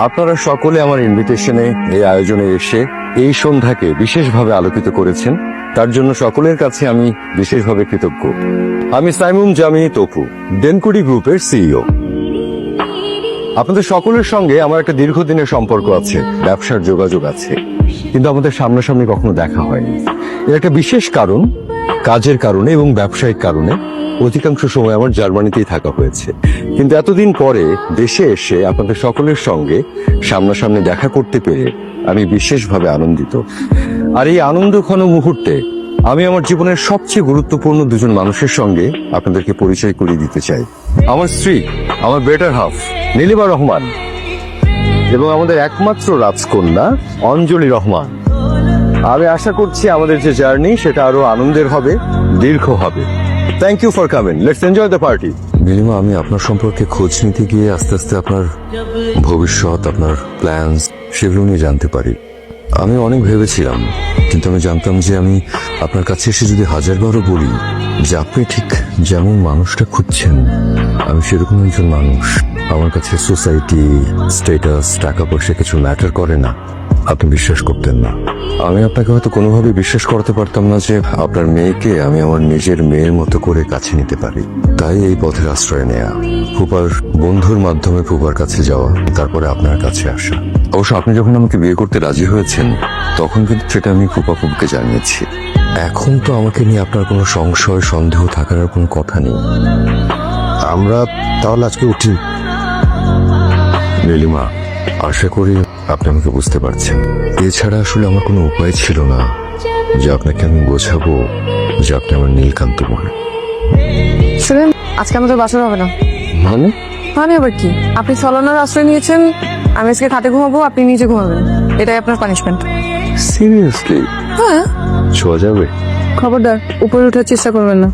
আপনারা সকলে আমার ইনভিটেশনে এই আয়োজনে এসে এই সন্ধ্যাকে বিশেষভাবে আলোকিত করেছেন, তার জন্য সকলের কাছে আমি বিশেষভাবে কৃতজ্ঞ। আমি সাইমুম জামি তপু, ডেনকুডি গ্রুপের সিইও। আপনাদের সকলের সঙ্গে আমার একটা দীর্ঘদিনের সম্পর্ক আছে, ব্যবসার যোগাযোগ আছে, কিন্তু আমাদের সামনাসামনি কখনো দেখা হয়নি। এর একটা বিশেষ কারণ, কাজের কারণে এবং ব্যবসায়িক কারণে অধিকাংশ সময় আমার জার্মানিতেই থাকা হয়েছে। কিন্তু এতদিন পরে দেশে এসে আপনাদের সকলের সঙ্গে সামনাসামনি দেখা করতে পেরে আমি বিশেষভাবে আনন্দিত। আর এই আনন্দঘন মুহূর্তে আমি আমার জীবনের সবচেয়ে গুরুত্বপূর্ণ দুজন মানুষের সঙ্গে আপনাদেরকে পরিচয় করিয়ে দিতে চাই। আমার স্ত্রী, আমার বেটার হাফ নীলিমা রহমান, এবং আমাদের একমাত্র রাজকন্যা অঞ্জলি রহমান। আমি আশা করছি আমাদের যে জার্নি সেটা আরো আনন্দের হবে, দীর্ঘ হবে। Thank you for coming, let's enjoy the party. Nilima, আমি আপনার সম্পর্কে খোঁজ নিতে গিয়ে আস্তে আস্তে আপনার ভবিষ্যৎ, আপনার প্ল্যানস সেগুলো নিয়ে জানতে পারি। আমি অনেক ভেবেছিলাম, কিন্তু আমি জানতাম যে আমি আপনার কাছে এসে যদি হাজারবারও বলি যে আপনি ঠিক যেমন মানুষটা খুঁজছেন আমি সেরকম একজন মানুষ, আমার কাছে সোসাইটি, স্ট্যাটাস, টাকা পয়সা কিছু ম্যাটার করে না, আপনি বিশ্বাস করতেন না। আমি আপনাকে হয়তো কোনোভাবে বিশ্বাস করতে পারতাম না যে আপনার মেয়েকে আমি আমার নিজের মেয়ের মতো করে কাছে নিতে পারি। তাই এই পথের আশ্রয় নেয়া, ফুপার বন্ধুর মাধ্যমে ফুপার কাছে যাওয়া, তারপরে আপনার কাছে আসা। অবশ্য আপনি যখন আমাকে বিয়ে করতে রাজি হয়েছেন তখন কিন্তু সেটা আমি ফুপা ফুপকে জানিয়েছি। এখন তো আমাকে নিয়ে আপনার কোনো সংশয়, সন্দেহ থাকার আর কোনো কথা নেই। আমরা তাহলে আজকে উঠি। নীলিমা, আশা করি আপনি আমাকে বুঝতে পারছেন। এছাড়া আসলে আমার কোনো উপায় ছিল না যে আপনাকে আমি বোঝাবো যে আপনি আমার নীলকান্ত মনে। শুনেন, আজকে আমাদের বাসর হবে না। মানে? মানে আবার কি? আপনি ছলনার আশ্রয় নিয়েছেন, আমি আজকে খাটে ঘুমাবো, আপনি নিচে ঘুমাবেন, এটাই আপনার পানিশমেন্ট। সিরিয়াসলি? হ্যাঁ। ছোঁয়া যাবে? খবরদার উপরে ওঠার চেষ্টা করবেন না।